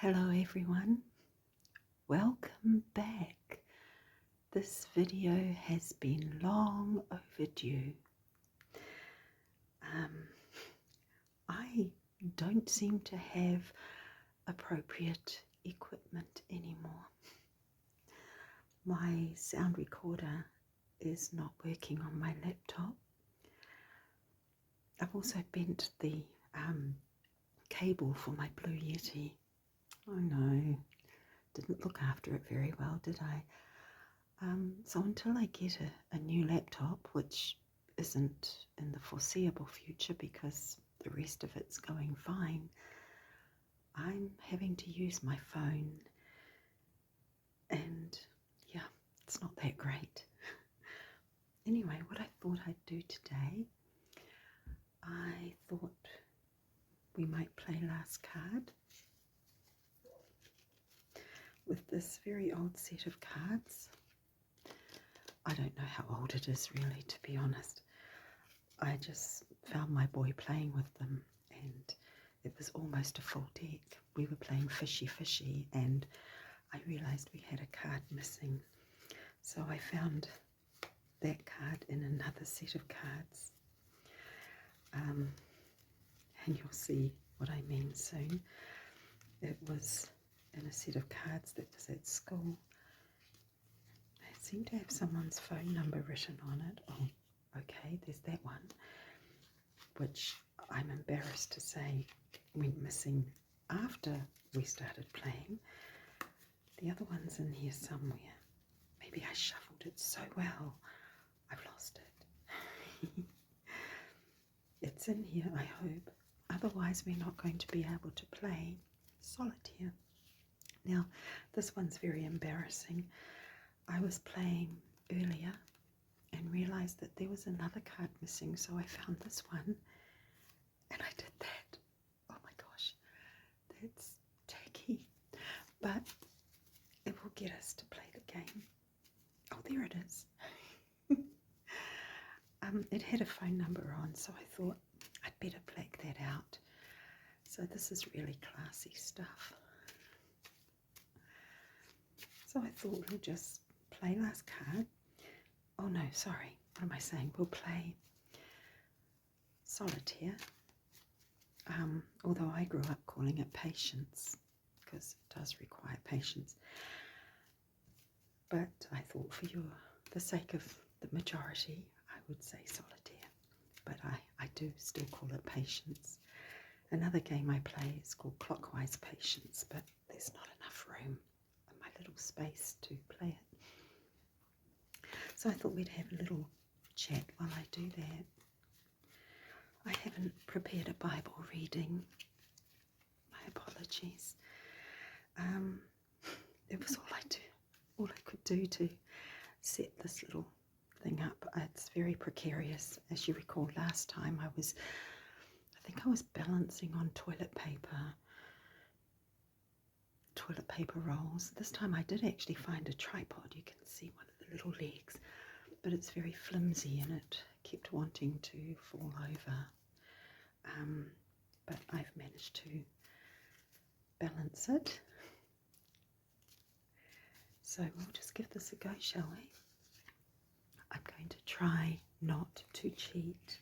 Hello everyone, welcome back. This video has been long overdue. I don't seem to have appropriate equipment anymore. My sound recorder is not working on my laptop. I've also bent the cable for my Blue Yeti. Oh no, didn't look after it very well, did I? So until I get a new laptop, which isn't in the foreseeable future because the rest of it's going fine, I'm having to use my phone, and yeah, it's not that great. Anyway, what I thought I'd do today, I thought we might play last card with this very old set of cards. I don't know how old it is really, to be honest. I just found my boy playing with them and it was almost a full deck. We were playing fishy fishy and I realised we had a card missing. So I found that card in another set of cards. And you'll see what I mean soon. It was in a set of cards that was at school. It seemed to have someone's phone number written on it. Oh, okay, there's that one, which I'm embarrassed to say went missing after we started playing. The other one's in here somewhere. Maybe I shuffled it so well, I've lost it. It's in here, I hope. Otherwise, we're not going to be able to play Solitaire. Now, this one's very embarrassing. I was playing earlier and realised that there was another card missing, so I found this one and I did that. Oh my gosh, that's tacky, but it will get us to play the game. Oh, there it is. It had a phone number on, so I thought I'd better black that out. So this is really classy stuff. So I thought we'll just play last card. Oh no, sorry, what am I saying? We'll play Solitaire, although I grew up calling it Patience because it does require patience. But I thought for the sake of the majority, I would say Solitaire, but I do still call it Patience. Another game I play is called Clockwise Patience, but there's not enough room in my little space to play it. So I thought we'd have a little chat while I do that. I haven't prepared a Bible reading. My apologies. It was all I could do to set this little thing up. It's very precarious. As you recall, last time I think I was balancing on toilet paper rolls. This time I did actually find a tripod. You can see one of the little legs, but it's very flimsy and it kept wanting to fall over. But I've managed to balance it. So we'll just give this a go, shall we? I'm going to try not to cheat.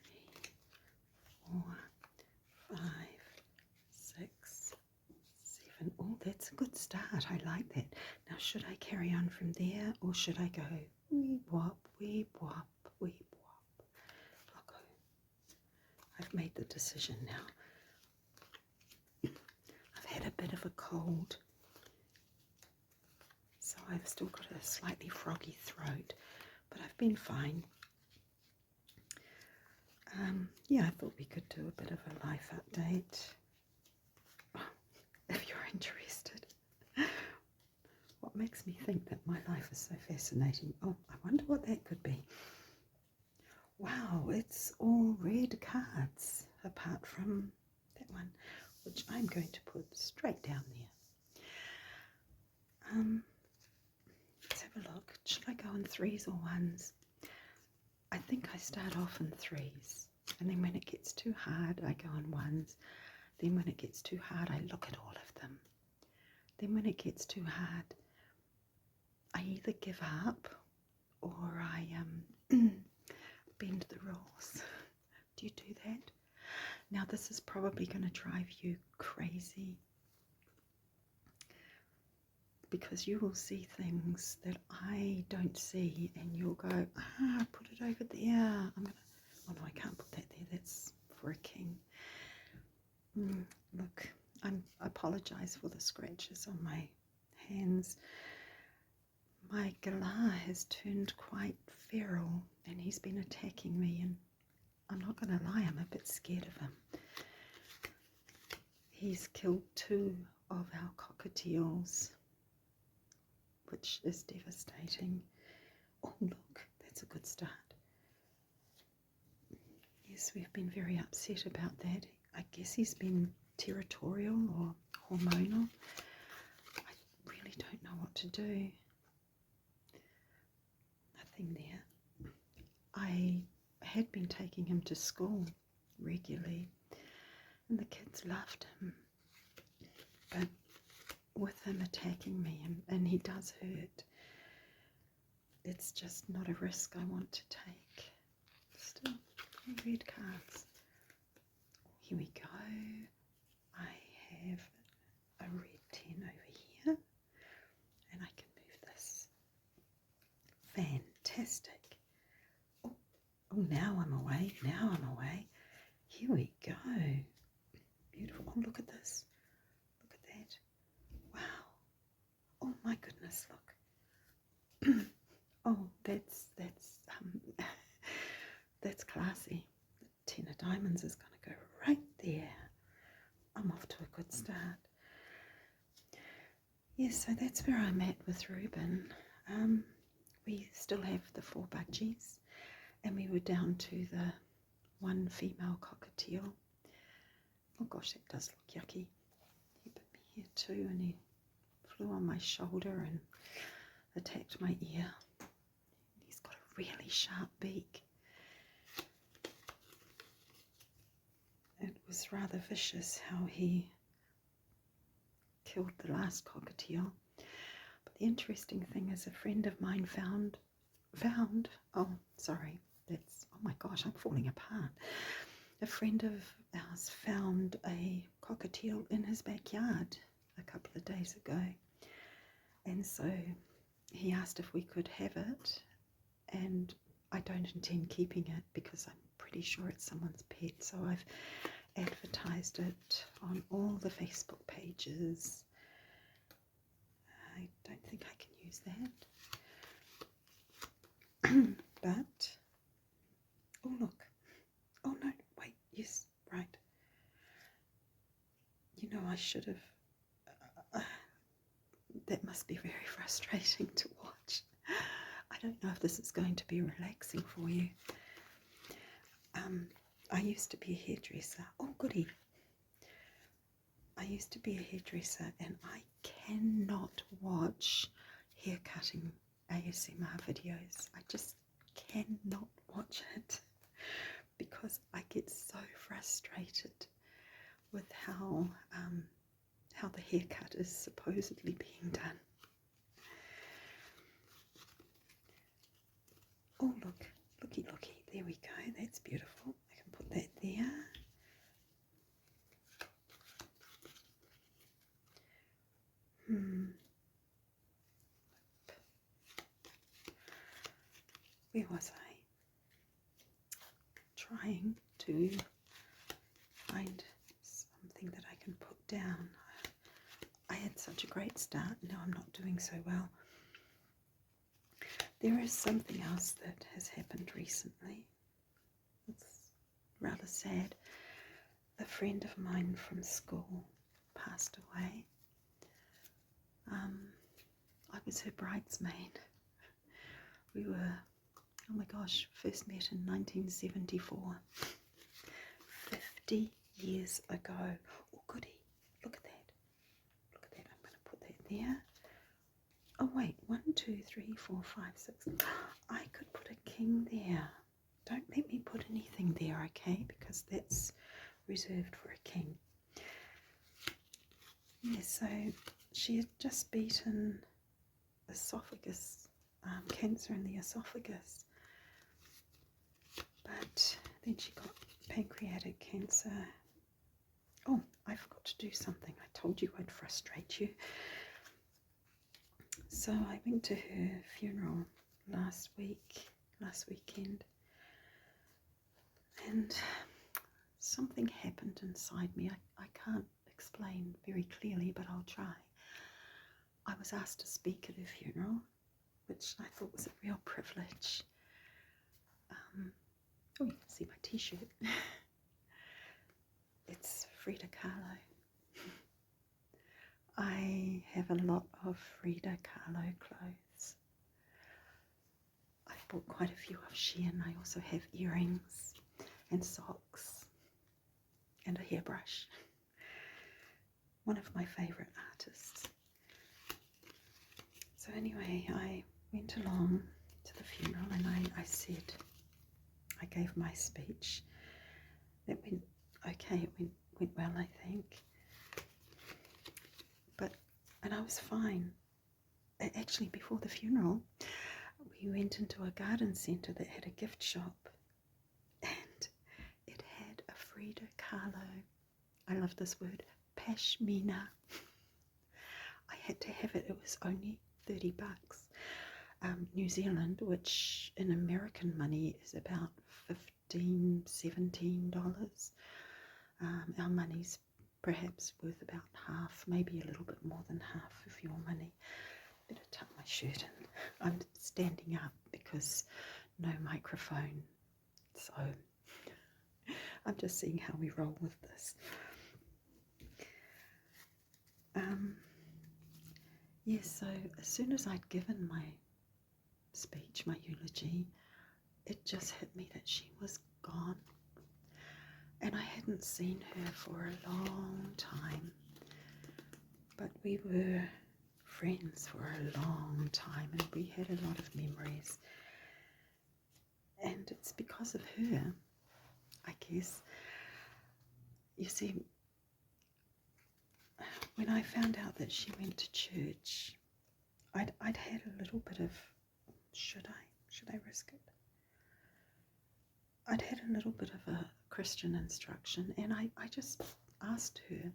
3, 4, 5, 6, 7. Oh, that's a good start. I like that. Now, should I carry on from there or should I go weep wop, weep wop, weep wop? I'll go. I've made the decision now. I've had a bit of a cold, so I've still got a slightly froggy throat, but I've been fine. Yeah, I thought we could do a bit of a life update, if you're interested. What makes me think that my life is so fascinating? Oh, I wonder what that could be. Wow, it's all red cards, apart from that one, which I'm going to put straight down there. Let's have a look. Should I go in 3s or 1s? I think I start off in 3s, and then when it gets too hard, I go in 1s. Then when it gets too hard, I look at all of them. Then when it gets too hard, I either give up or I bend the rules. Do you do that? Now this is probably going to drive you crazy, because you will see things that I don't see and you'll go, put it over there. Oh no, I can't put that there. That's for a king. Look, I apologise for the scratches on my hands. My galah has turned quite feral and he's been attacking me, and I'm not going to lie, I'm a bit scared of him. He's killed 2 of our cockatiels, which is devastating. Oh look, that's a good start. Yes, we've been very upset about that. I guess he's been territorial or hormonal. I really don't know what to do. Nothing there. I had been taking him to school regularly and the kids loved him, but with him attacking me, and he does hurt, it's just not a risk I want to take. Still, red cards. Here we go. I have a red 10 over here, and I can move this. Fantastic. Oh, now I'm away. Now I'm away. Here we go. Beautiful. Oh, look at this. Look at that. Wow. Oh my goodness, look. Oh, that's classy. The 10 of diamonds is going to go right there. I'm off to a good start. Yes, so that's where I'm at with Reuben. We still have the 4 budgies, and we were down to the 1 female cockatiel. Oh gosh, that does look yucky. He bit me here too, and he flew on my shoulder and attacked my ear. He's got a really sharp beak. It was rather vicious how he killed the last cockatiel. But the interesting thing is, a friend of mine found, oh my gosh, I'm falling apart. A friend of ours found a cockatiel in his backyard a couple of days ago, and so he asked if we could have it, and I don't intend keeping it because I'm pretty sure it's someone's pet, so I've advertised it on all the Facebook pages. I don't think I can use that. But, oh look, oh no, wait, yes, right. You know, I should have, that must be very frustrating to watch. I don't know if this is going to be relaxing for you. I used to be a hairdresser. Oh goody. I used to be a hairdresser, and I cannot watch hair cutting ASMR videos. I just cannot watch it because I get so frustrated with how the haircut is supposedly being done. Oh look, looky, there we go, that's beautiful. I can put that there. Where was I? Trying to find something that I can put down. I had such a great start, now I'm not doing so well. There is something else that has happened recently. It's rather sad. A friend of mine from school passed away. I was her bridesmaid. We were, oh my gosh, first met in 1974. 50 years ago. Oh goody, look at that. Look at that, I'm going to put that there. Oh wait, 1, 2, 3, 4, 5, 6. I could put a king there. Don't let me put anything there, okay? Because that's reserved for a king. Yeah, so she had just beaten esophagus, cancer in the esophagus, but then she got pancreatic cancer. Oh, I forgot to do something. I told you I'd frustrate you. So I went to her funeral last weekend, and something happened inside me. I can't explain very clearly, but I'll try. I was asked to speak at her funeral, which I thought was a real privilege. Oh, you can see my t-shirt. It's Frida Kahlo. I have a lot of Frida Kahlo clothes. I bought quite a few of Shein. I also have earrings and socks and a hairbrush. One of my favourite artists. So anyway, I went along to the funeral and I said, I gave my speech. It went okay, it went well, I think. And I was fine. Actually, before the funeral, we went into a garden centre that had a gift shop, and it had a Frida Kahlo, I love this word, pashmina. I had to have it. It was only $30. New Zealand, which in American money is about $15, $17. Our money's perhaps worth about half, maybe a little bit more than half of your money. Better tuck my shirt in. I'm standing up because no microphone, so I'm just seeing how we roll with this. So as soon as I'd given my speech, my eulogy, it just hit me that she was gone. And I hadn't seen her for a long time, but we were friends for a long time and we had a lot of memories. And it's because of her, I guess. You see, when I found out that she went to church, I'd had a little bit of, should I risk it? I'd had a little bit of a Christian instruction, and I just asked her,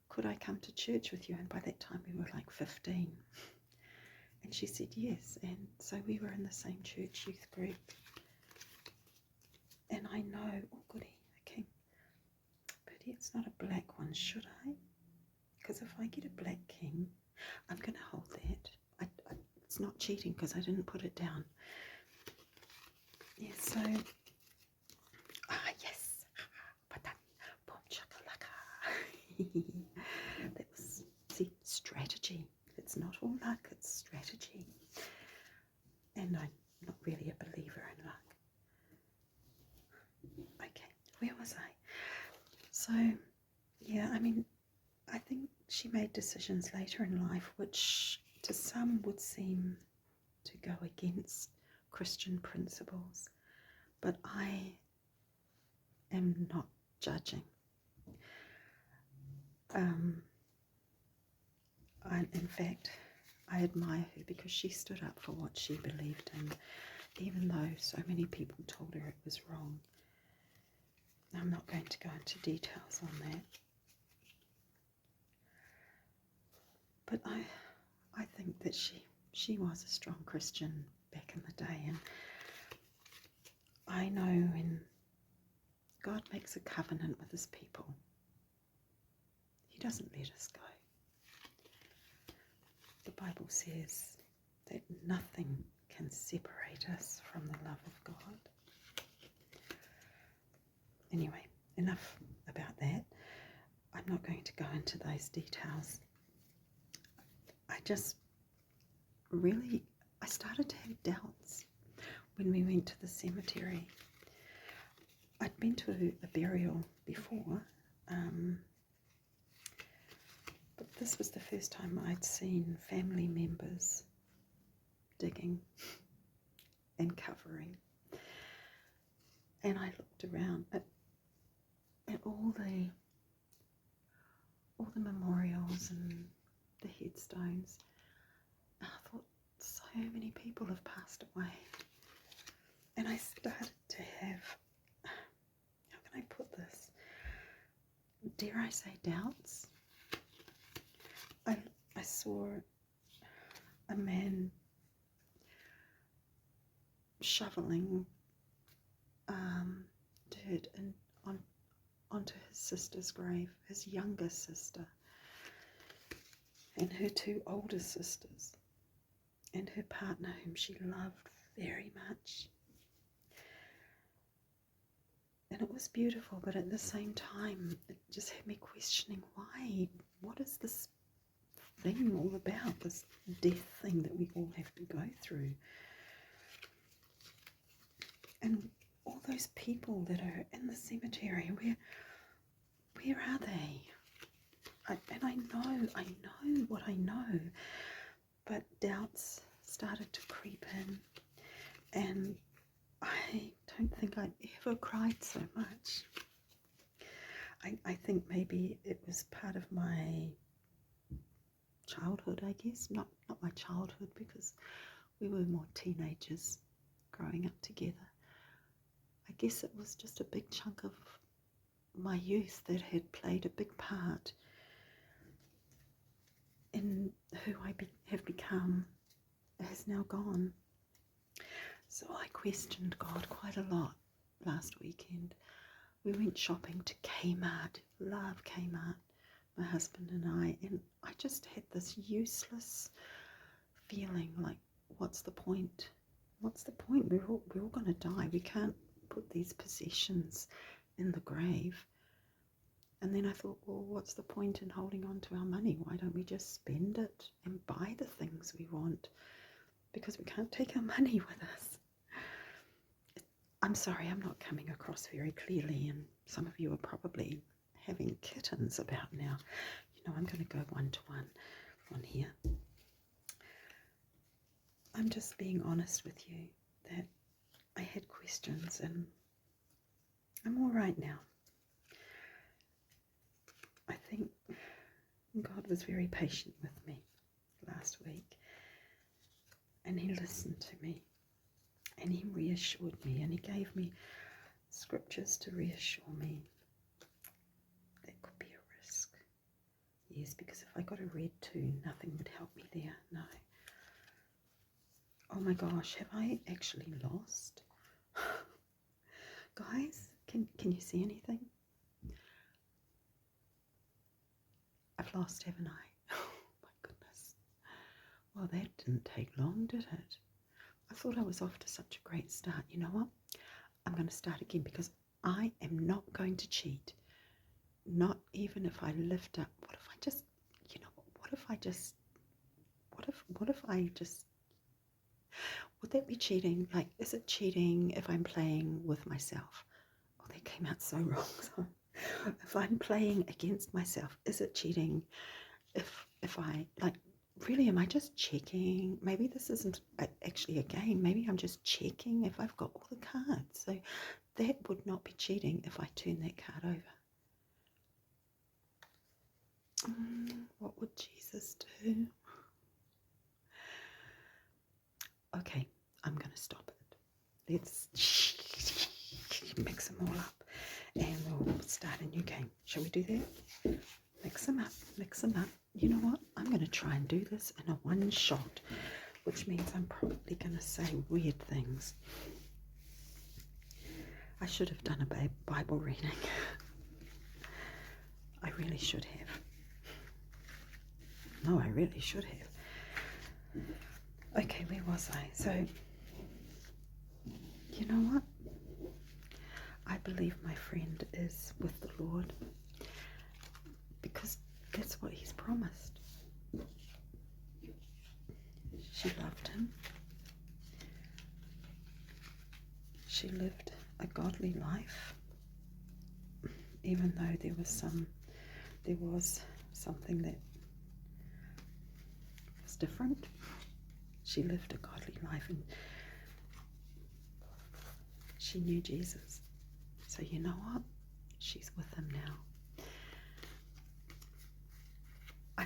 could I come to church with you? And by that time we were like 15. And she said yes, and so we were in the same church youth group. And I know, oh goody, okay, but it's not a black one, should I? Because if I get a black king, I'm going to hold that. It's not cheating because I didn't put it down. Yeah, so, yes, boom chakalaka. That was, see, strategy. It's not all luck, it's strategy. And I'm not really a believer in luck. Okay, where was I? So, yeah, I mean, I think she made decisions later in life which to some would seem to go against Christian principles, but I am not judging. In fact, I admire her because she stood up for what she believed in, even though so many people told her it was wrong. I'm not going to go into details on that. But I think that she was a strong Christian back in the day, and I know when God makes a covenant with his people, he doesn't let us go. The Bible says that nothing can separate us from the love of God. Anyway, enough about that. I'm not going to go into those details. I started to have doubts when we went to the cemetery. I'd been to a burial before, but this was the first time I'd seen family members digging and covering. And I looked around at all all the memorials and the headstones. And I thought, so many people have passed away. And I started to have, how can I put this? Dare I say doubts? I saw a man shoveling dirt onto his sister's grave, his younger sister, and her two older sisters, and her partner whom she loved very much. And it was beautiful, but at the same time, it just had me questioning why. What is this thing all about, this death thing that we all have to go through? And all those people that are in the cemetery, where are they? I know what I know, but doubts started to creep in, and I don't think I'd ever cried so much. I think maybe it was part of my childhood, I guess. Not my childhood, because we were more teenagers growing up together. I guess it was just a big chunk of my youth that had played a big part in who I have become, has now gone. So I questioned God quite a lot last weekend. We went shopping to Kmart, love Kmart, my husband and and I just had this useless feeling like, what's the point? What's the point? We're all going to die. We can't put these possessions in the grave. And then I thought, well, what's the point in holding on to our money? Why don't we just spend it and buy the things we want? Because we can't take our money with us. I'm sorry, I'm not coming across very clearly, and some of you are probably having kittens about now. You know, I'm going to go one-to-one on here. I'm just being honest with you that I had questions, and I'm all right now. I think God was very patient with me last week, and he listened to me, and he reassured me, and he gave me scriptures to reassure me there could be a risk. Yes, because if I got a red 2, nothing would help me there. No. Oh my gosh, have I actually lost? Guys, can you see anything? I've lost, haven't I? Oh my goodness. Well, that didn't take long, did it? I thought I was off to such a great start. You know what? I'm going to start again, because I am not going to cheat. Not even if I lift up. What if I just, what if I just, would that be cheating? Like, is it cheating if I'm playing with myself? Oh, that came out so wrong. So, if I'm playing against myself, is it cheating if I, like, really, am I just checking? Maybe this isn't actually a game. Maybe I'm just checking if I've got all the cards. So that would not be cheating if I turn that card over. What would Jesus do? Okay, I'm going to stop it. Let's mix them all up, and we'll start a new game. Shall we do that? Mix them up. You know what? I'm going to try and do this in a one shot, which means I'm probably going to say weird things. I should have done a Bible reading. I really should have. No, I really should have. Okay, where was I? So, you know what? I believe my friend is with the Lord, because that's what he's promised. She loved him. She lived a godly life, even though there was something that was different. She lived a godly life, and she knew Jesus. So you know what? She's with him now.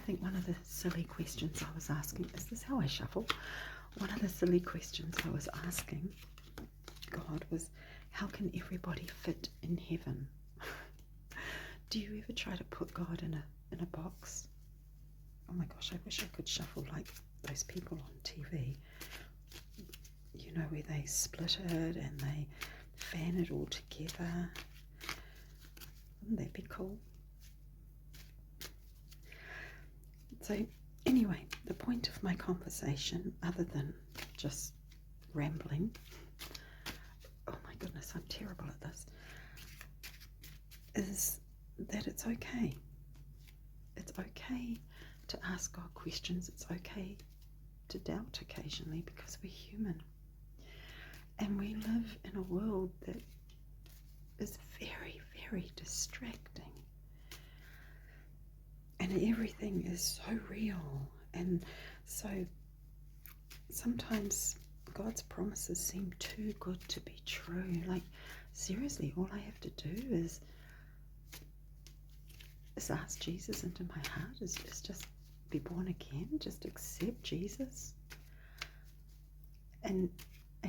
think one of the silly questions I was asking, is this how I shuffle? One of the silly questions I was asking God was, how can everybody fit in heaven? Do you ever try to put God in a box? Oh my gosh, I wish I could shuffle like those people on TV. You know, where they split it and they fan it all together. Wouldn't that be cool? So anyway, the point of my conversation, other than just rambling, oh my goodness, I'm terrible at this, is that it's okay. It's okay to ask God questions. It's okay to doubt occasionally, because we're human. And we live in a world that is very, very distracting. And everything is so real. And so sometimes God's promises seem too good to be true. Like, seriously, all I have to do is ask Jesus into my heart, is just be born again, just accept Jesus, and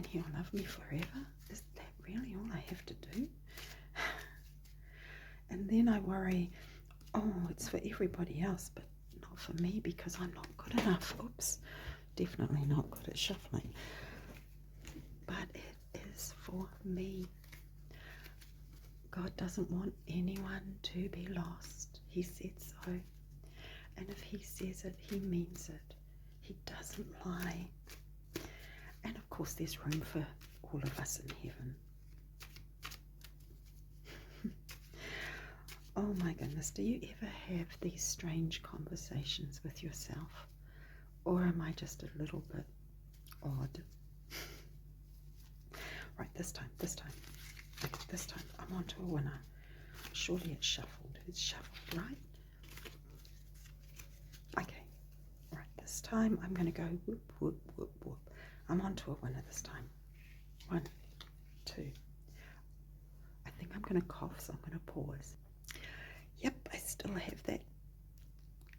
he'll love me forever. Is that really all I have to do? And then I worry, oh, it's for everybody else, but not for me, because I'm not good enough. Oops, definitely not good at shuffling. But it is for me. God doesn't want anyone to be lost. He said so. And if he says it, he means it. He doesn't lie. And of course, there's room for all of us in heaven. Oh my goodness, do you ever have these strange conversations with yourself? Or am I just a little bit odd? Right, this time. Okay, this time I'm onto a winner. Surely it's shuffled. It's shuffled, right? Okay, right, this time I'm going to go whoop, whoop, whoop, whoop. I'm onto a winner this time. 1, 2. I think I'm going to cough, so I'm going to pause. Yep, I still have that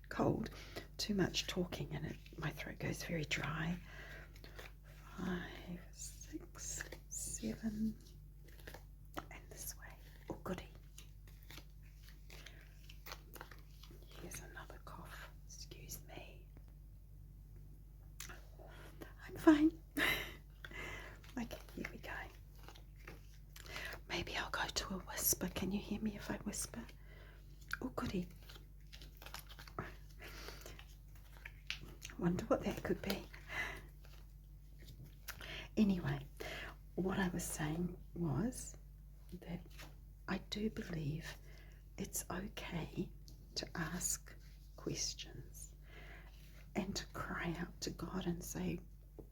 cold. Too much talking and my throat goes very dry. 5, 6, 7, and this way. Oh, goody. Here's another cough. Excuse me. I'm fine. Okay, here we go. Maybe I'll go to a whisper. Can you hear me if I whisper? Oh, goody. Wonder what that could be. Anyway, what I was saying was that I do believe it's okay to ask questions and to cry out to God and say,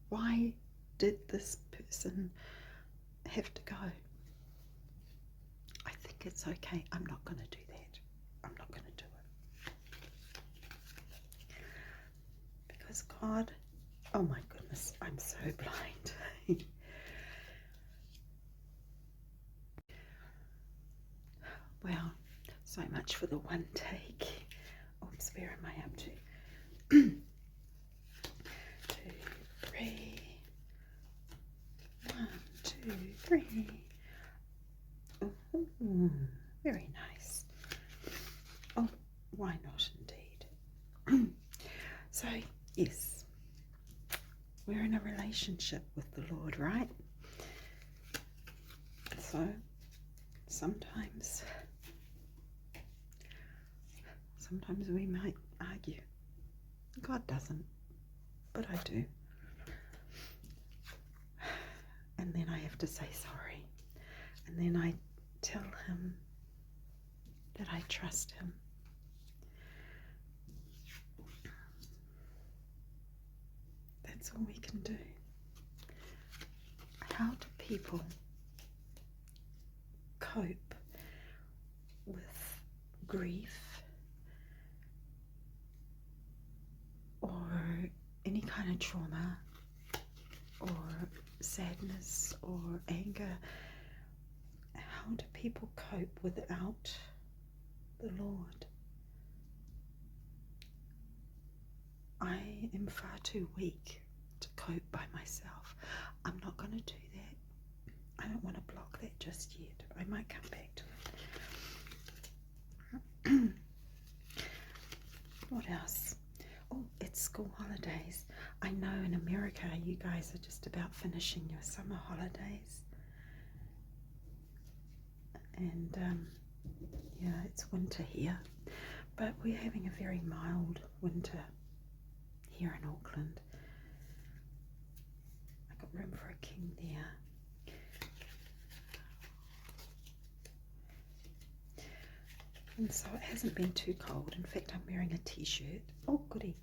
why did this person have to go? I think it's okay. I'm not going to do that. I'm not going to do it. Because God, oh my goodness, I'm so blind. Well, so much for the one take. Oops, where am I up to? 2, 3. 1, 2, 3. Ooh, very nice. Oh, why not indeed? So, yes, we're in a relationship with the Lord, right? So, sometimes we might argue. God doesn't, but I do. And then I have to say sorry. And then I tell him that I trust him. That's all we can do. How do people cope with grief or any kind of trauma or sadness or anger? How do people cope without the Lord? I am far too weak to cope by myself. I'm not going to do that. I don't want to block that just yet. I might come back to it. What else? Oh, it's school holidays. I know in America you guys are just about finishing your summer holidays. And yeah, it's winter here. But we're having a very mild winter here in Auckland. I've got room for a king there. And so it hasn't been too cold. In fact, I'm wearing a t-shirt. Oh, goody.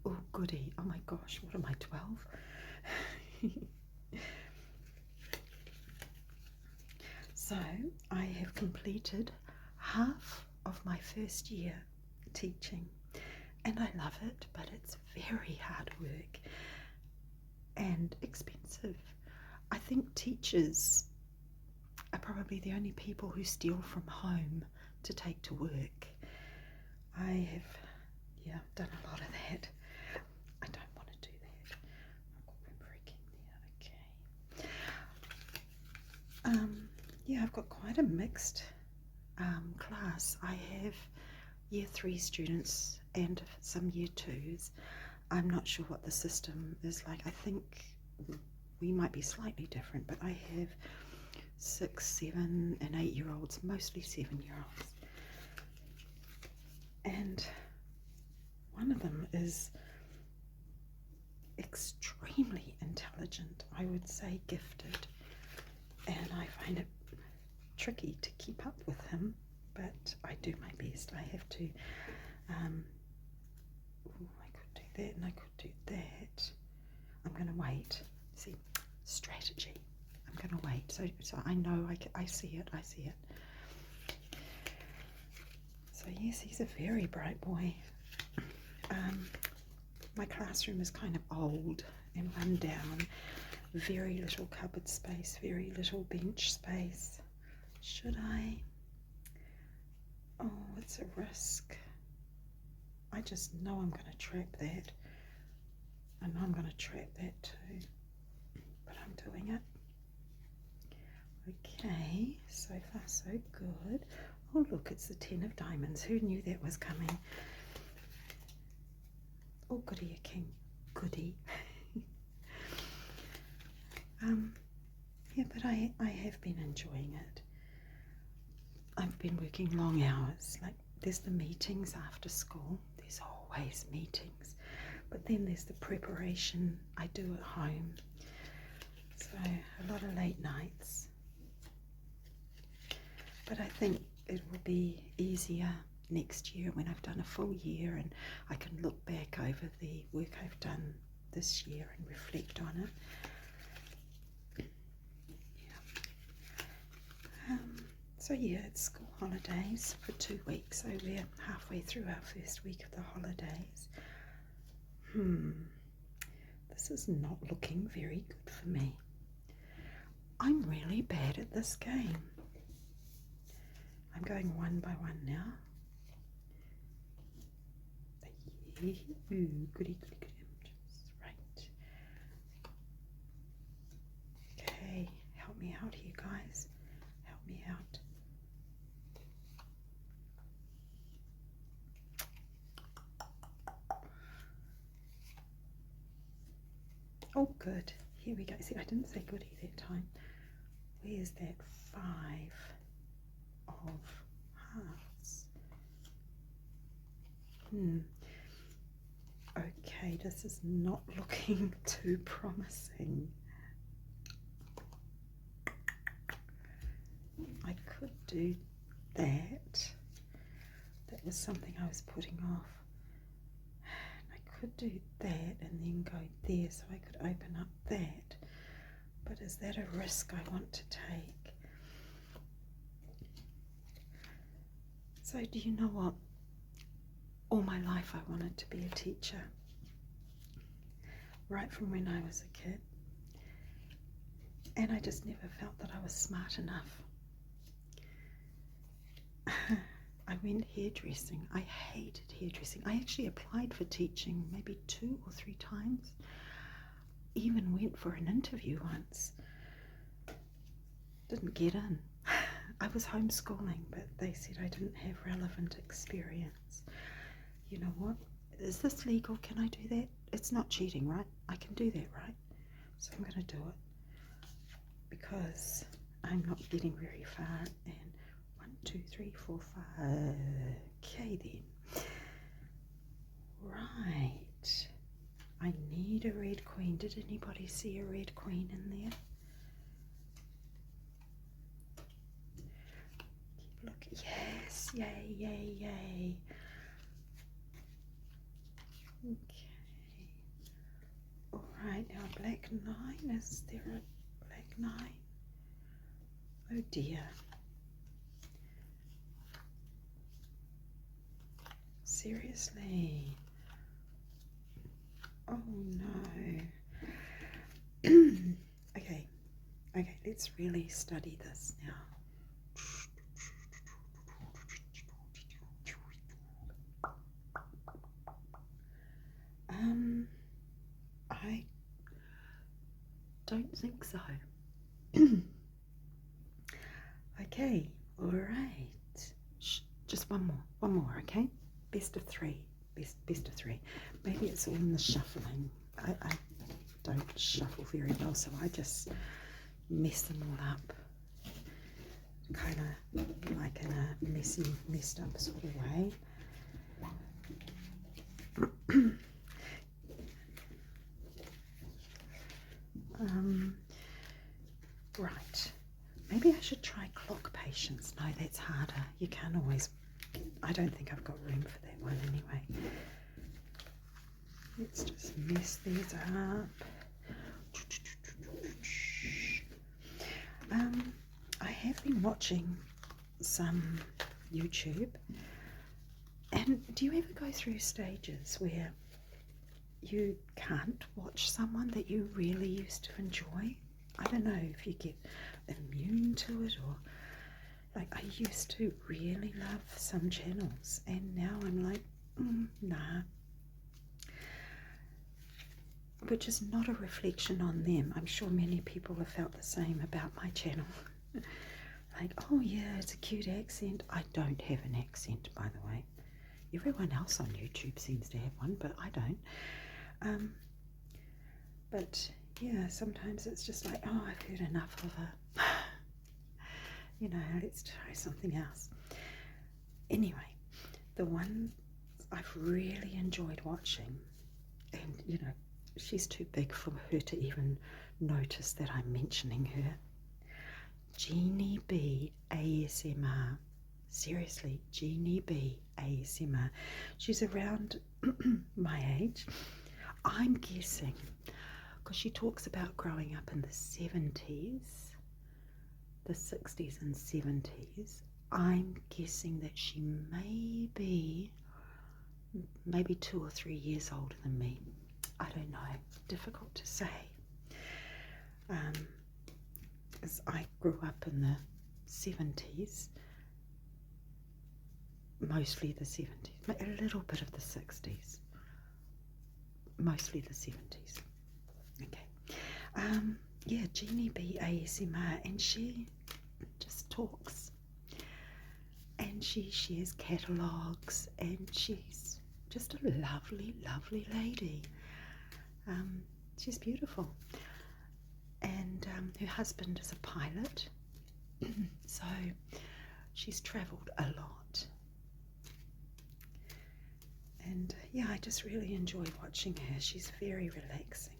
Oh, goody. Oh my gosh, what am I, 12? So I have completed half of my first year teaching, and I love it, but it's very hard work and expensive. I think teachers are probably the only people who steal from home to take to work. I have, done a lot of that. I don't want to do that. I've got room for a king there, okay. I've got quite a mixed class. I have year 3 students and some year 2s. I'm not sure what the system is like. I think we might be slightly different, but I have 6, 7 and 8-year-olds, mostly 7-year-olds. And one of them is extremely intelligent, I would say gifted, and I find it tricky to keep up with him, but I do my best. I have to, I could do that and I could do that. I'm going to wait. See, strategy. I'm going to wait. So I know, I see it. So yes, he's a very bright boy. My classroom is kind of old and run down. Very little cupboard space, very little bench space. Should I? Oh, it's a risk. I just know I'm going to trap that. I know I'm going to trap that too. But I'm doing it. Okay, so far so good. Oh look, it's the 10 of diamonds. Who knew that was coming? Oh, goody, a king. Goody. Yeah, but I have been enjoying it. I've been working long hours. Like, there's the meetings after school. There's always meetings. But then there's the preparation I do at home. So a lot of late nights. But I think it will be easier next year when I've done a full year and I can look back over the work I've done this year and reflect on it. So yeah, it's school holidays for 2 weeks, so we're halfway through our first week of the holidays. This is not looking very good for me. I'm really bad at this game. I'm going one by one now. Goody, goody, goody. Right. Okay, help me out here, guys. Help me out. Oh, good. Here we go. See, I didn't say goody that time. Where's that 5 of hearts? Okay, this is not looking too promising. I could do that. That was something I was putting off. I could do that and then go there so I could open up that. But is that a risk I want to take? So do you know what? All my life I wanted to be a teacher. Right from when I was a kid. And I just never felt that I was smart enough. I went hairdressing. I hated hairdressing. I actually applied for teaching maybe 2 or 3 times. Even went for an interview once. Didn't get in. I was homeschooling, but they said I didn't have relevant experience. You know what? Is this legal? Can I do that? It's not cheating, right? I can do that, right? So I'm going to do it because I'm not getting very far. And 1, 2, 3, 4, 5. Okay then. Right. I need a red queen. Did anybody see a red queen in there? Keep looking. Yes. Yay, yay, yay. Okay. Alright, now black 9. Is there a black 9? Oh dear. Seriously. Oh no. Okay, let's really study this now. I don't think so. Okay, alright. Just one more, okay? Best of 3. Best of 3. Maybe it's all in the shuffling. I don't shuffle very well, so I just mess them all up. Kind of like in a messed up sort of way. Right. Maybe I should try clock patience. No, that's harder. You can't always... I don't think I've got room for that one anyway. Let's just mess these up. I have been watching some YouTube, and do you ever go through stages where you can't watch someone that you really used to enjoy? I don't know if you get immune to it, or like I used to really love some channels and now I'm like, nah. Which is not a reflection on them. I'm sure many people have felt the same about my channel. Like, oh yeah, it's a cute accent. I don't have an accent, by the way. Everyone else on YouTube seems to have one, but I don't. But yeah, sometimes it's just like, oh, I've heard enough of it. You know, let's try something else. Anyway, the one I've really enjoyed watching, and you know, she's too big for her to even notice that I'm mentioning her. Jeannie B ASMR. Seriously, Jeannie B ASMR. She's around my age. I'm guessing, because she talks about growing up in the 70s, the 60s and 70s. I'm guessing that she may be maybe 2 or 3 years older than me. I don't know. Difficult to say. Because I grew up in the 70s, mostly the 70s, a little bit of the 60s, mostly the 70s. Okay. Yeah, Jeannie B ASMR, and she just talks, and she shares catalogues, and she's just a lovely, lovely lady. She's beautiful, and her husband is a pilot, so she's travelled a lot. And yeah, I just really enjoy watching her. She's very relaxing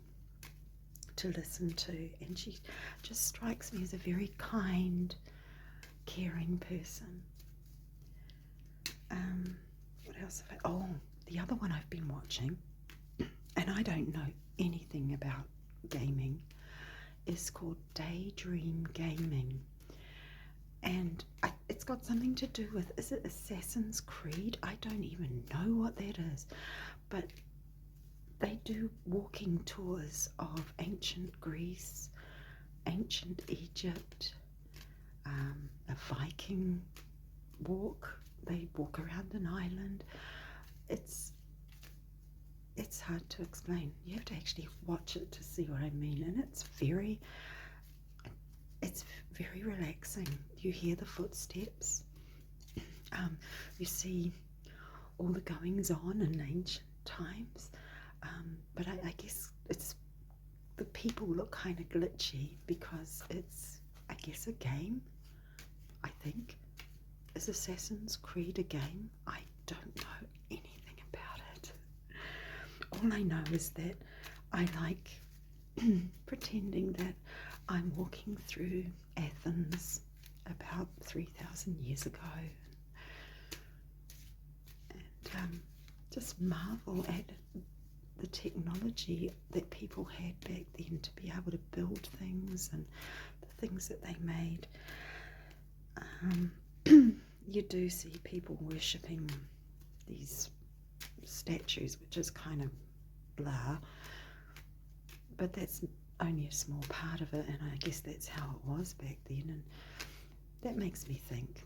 to listen to, and she just strikes me as a very kind, caring person. What else have I... Oh, the other one I've been watching, and I don't know anything about gaming, is called Daydream Gaming. And it's got something to do with, is it Assassin's Creed? I don't even know what that is. But they do walking tours of ancient Greece, ancient Egypt, a Viking walk. They walk around an island. It's hard to explain. You have to actually watch it to see what I mean. And it's very relaxing. You hear the footsteps. You see all the goings on in ancient times. But I guess the people look kind of glitchy because it's, I guess, a game, I think. Is Assassin's Creed a game? I don't know anything about it. All I know is that I like pretending that I'm walking through Athens about 3,000 years ago and just marvel at the technology that people had back then to be able to build things and the things that they made. You do see people worshipping these statues, which is kind of blah, but that's only a small part of it, and I guess that's how it was back then. And that makes me think,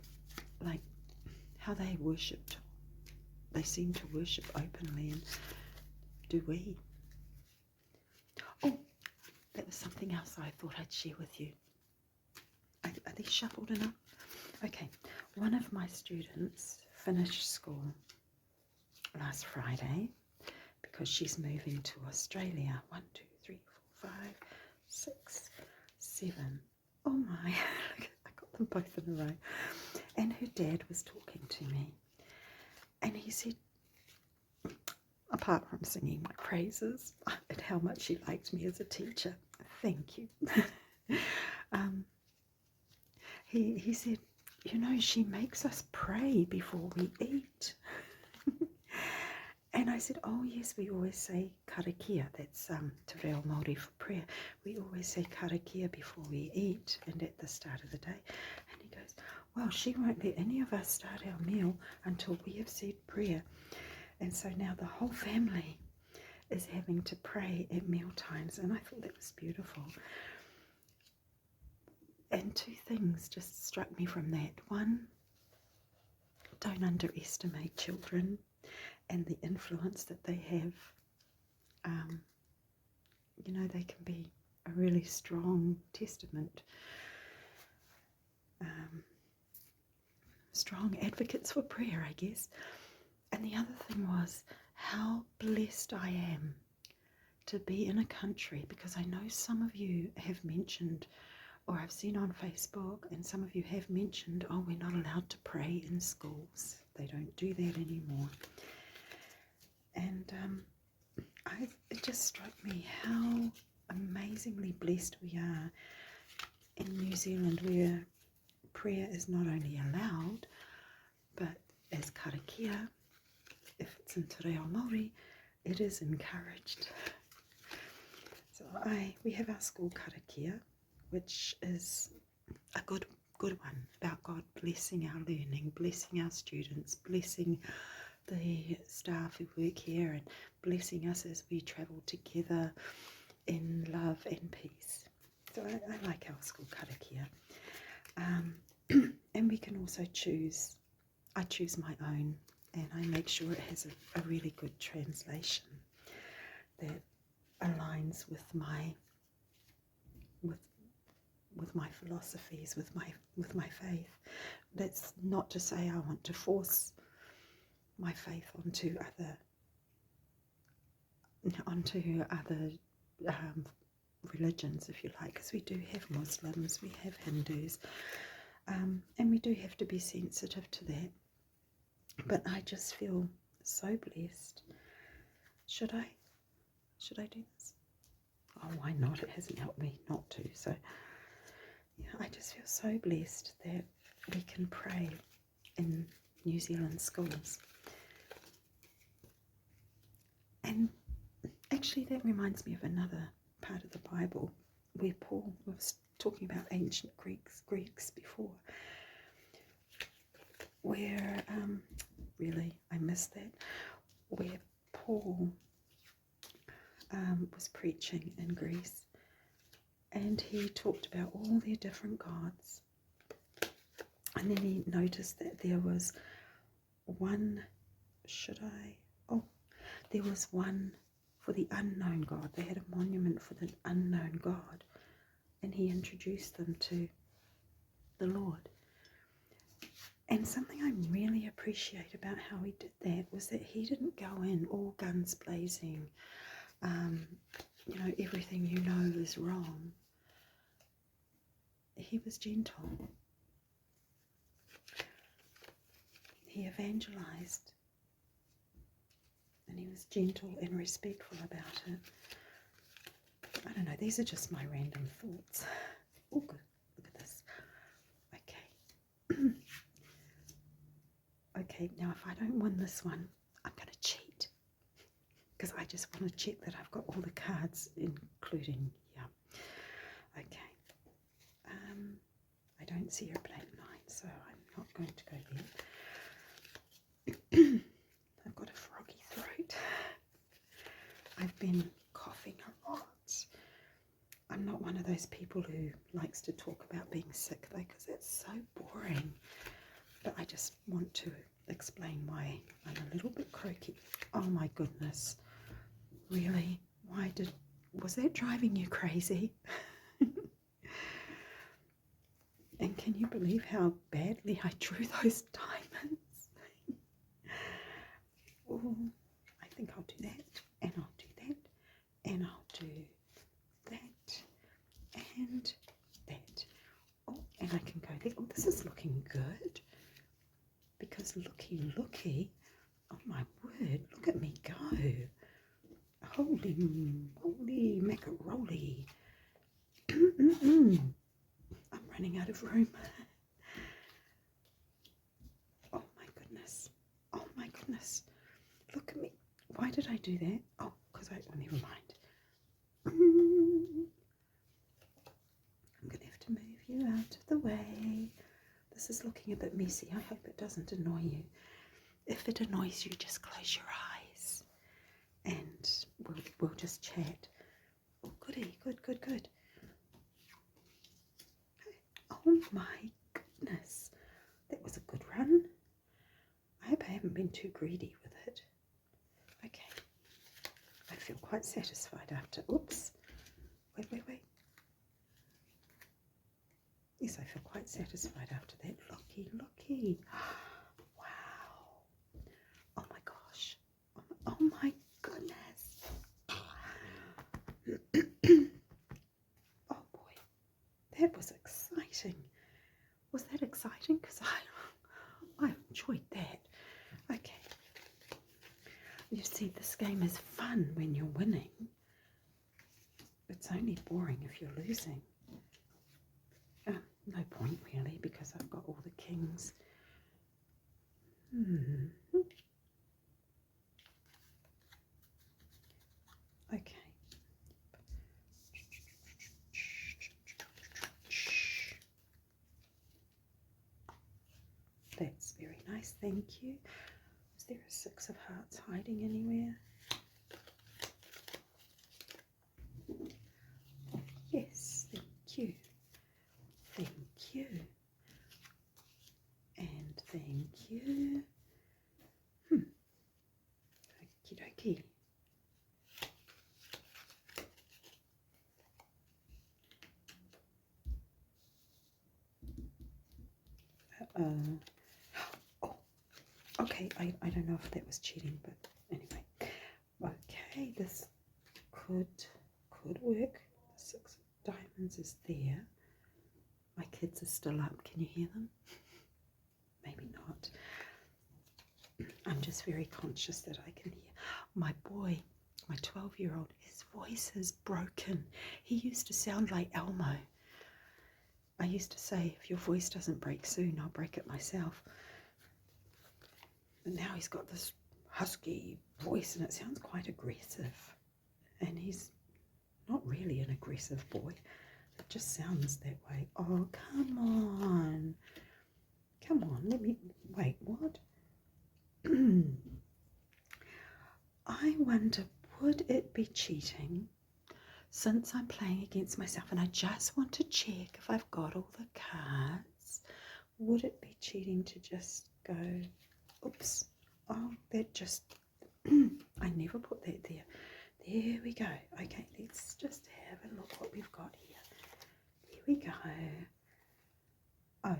like, how they worshipped. They seem to worship openly, and do we? Oh, that was something else I thought I'd share with you. Are these shuffled enough? Okay, one of my students finished school last Friday because she's moving to Australia. 1, 2, 3, 4, 5, 6, 7. Oh my, I got them both in a row. And her dad was talking to me, and he said, apart from singing my praises at how much he liked me as a teacher, thank you. He said, you know, she makes us pray before we eat. And I said, oh yes, we always say karakia. That's te reo Māori for prayer. We always say karakia before we eat and at the start of the day. And he goes, well, she won't let any of us start our meal until we have said prayer. And so now the whole family is having to pray at meal times, and I thought that was beautiful. And two things just struck me from that. One, don't underestimate children and the influence that they have. You know, they can be a really strong testament, strong advocates for prayer, I guess. And the other thing was how blessed I am to be in a country, because I know some of you have mentioned, or I've seen on Facebook, and some of you have mentioned, oh, we're not allowed to pray in schools. They don't do that anymore. And it just struck me how amazingly blessed we are in New Zealand, where prayer is not only allowed, but as karakia, if it's in te reo Māori, it is encouraged. So we have our school karakia, which is a good one, about God blessing our learning, blessing our students, blessing the staff who work here, and blessing us as we travel together in love and peace. So I like our school karakia. And we can also choose, I choose my own, and I make sure it has a really good translation that aligns with my philosophies, with my faith. That's not to say I want to force my faith onto other religions, if you like, because we do have Muslims, we have Hindus, and we do have to be sensitive to that. But I just feel so blessed. Should I do this? Oh, why not? It hasn't helped me not to. So yeah, I just feel so blessed that we can pray in New Zealand schools. And actually that reminds me of another part of the Bible where Paul was talking about ancient Greeks before, where really I missed that, where Paul was preaching in Greece, and he talked about all their different gods, And then he noticed that there was one, there was one for the unknown God. They had a monument for the unknown God. And he introduced them to the Lord. And something I really appreciate about how he did that was that he didn't go in all guns blazing, everything you know is wrong. He was gentle. He evangelized. And he was gentle and respectful about it. I don't know, these are just my random thoughts. Oh, good. Look at this. Okay. Okay, now if I don't win this one, I'm going to cheat. Because I just want to check that I've got all the cards, including, Okay. I don't see a black 9, so I'm not going to go there. I've got a froggy throat. I've been coughing a lot. I'm not one of those people who likes to talk about being sick though, because it's so boring. But I just want to explain why I'm a little bit croaky. Oh my goodness. Really? Was that driving you crazy? And can you believe how badly I drew those diamonds? Oh, I think I'll do that, and I'll do that, and I'll do that, and that. Oh, and I can go there. Oh, this is looking good. Because looky, oh my word, look at me go. Holy moly macaroni. I'm running out of room. Oh my goodness. Oh my goodness. Look at me. Why did I do that? Oh, never mind. I'm going to have to move you out of the way. This is looking a bit messy. I hope it doesn't annoy you. If it annoys you, just close your eyes and we'll just chat. Oh, goody, good. Oh my goodness. That was a good run. I hope I haven't been too greedy with it. Okay. I feel quite satisfied after. Oops. Wait. Yes, I feel quite satisfied after that. Looky. Wow. Oh my gosh. Oh my goodness. Oh boy. That was exciting. Was that exciting? Because I enjoyed that. Okay. You see, this game is fun when you're winning. It's only boring if you're losing. No point really, because I've got all the kings. Okay. That's very nice, thank you. Is there a 6 of hearts hiding anywhere? Yes, thank you. Thank you. And thank you. Okie dokie. Oh, okay, I don't know if that was cheating, but anyway. Okay, this could work. The 6 of diamonds is there. My kids are still up. Can you hear them? Maybe not. I'm just very conscious that I can hear. My boy, my 12-year-old, his voice is broken. He used to sound like Elmo. I used to say, if your voice doesn't break soon, I'll break it myself. And now he's got this husky voice and it sounds quite aggressive. And he's not really an aggressive boy. It just sounds that way. Oh, come on. Come on, let me... Wait, what? I wonder, would it be cheating since I'm playing against myself and I just want to check if I've got all the cards? would it be cheating to just go, oops, oh, that just, I never put that there. There we go. Okay, let's just have a look what we've got here. There we go. Oh.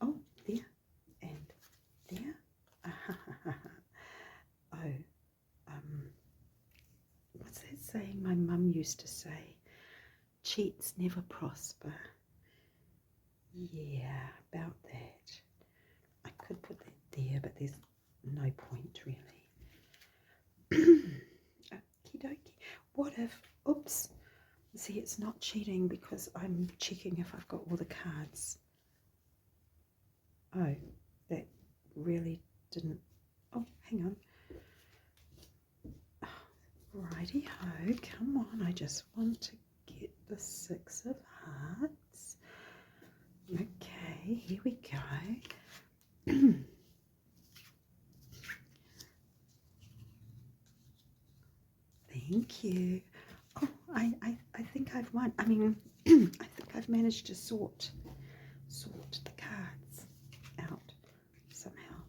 Oh, there and there. Oh, what's that saying my mum used to say? Cheats never prosper. Yeah, about that. I could put that there, but there's no point really. Okie dokie. What if, oops, see, it's not cheating because I'm checking if I've got all the cards. Oh, that really didn't, oh, hang on. Righty-ho, come on, I just want to get the 6 of Hearts. Okay, here we go. Thank you. Oh, I think I've won. I mean, I think I've managed to sort the cards out somehow.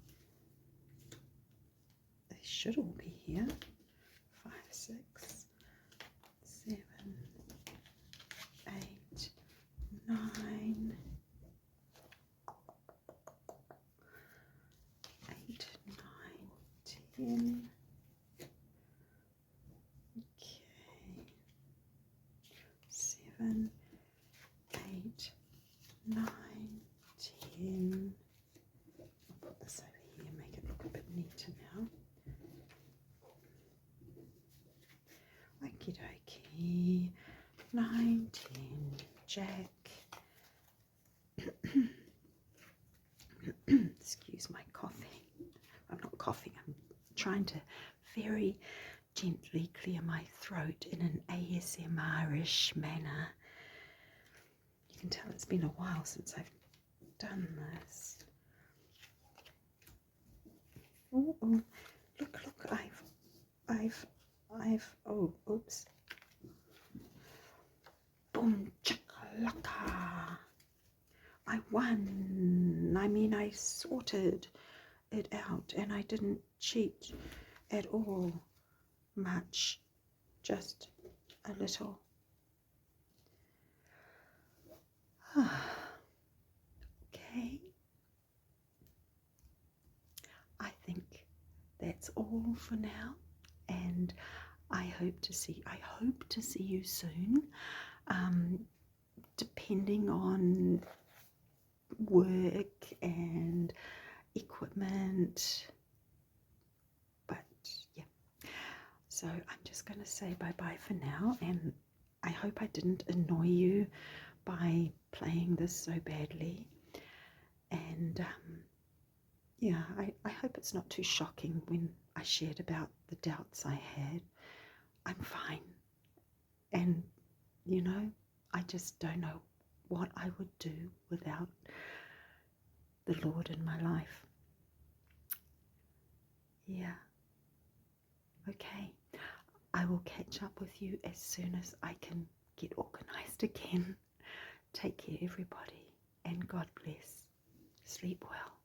They should all be here. 5, 6, 7, 8, 9, 8, 9, 10. Okay. 7, 8, 9, 10. I'll put this over here and make it look a bit neater now. Okie dokie. 9, 10, Jack. Excuse my coughing. I'm not coughing, I'm trying to very gently clear my throat in an ASMR-ish manner. You can tell it's been a while since I've done this. Oh, look, I've, oh, oops. Boom, chakalaka. I won. I mean, I sorted it out and I didn't cheat at all. Much, just a little. Okay. I think that's all for now, and I hope to see you soon. Depending on work and equipment, but yeah. So I'm just going to say bye-bye for now, and I hope I didn't annoy you by playing this so badly. And yeah, I hope it's not too shocking when I shared about the doubts I had. I'm fine. And, you know, I just don't know what I would do without the Lord in my life. Yeah. Okay. I will catch up with you as soon as I can get organized again. Take care, everybody, and God bless. Sleep well.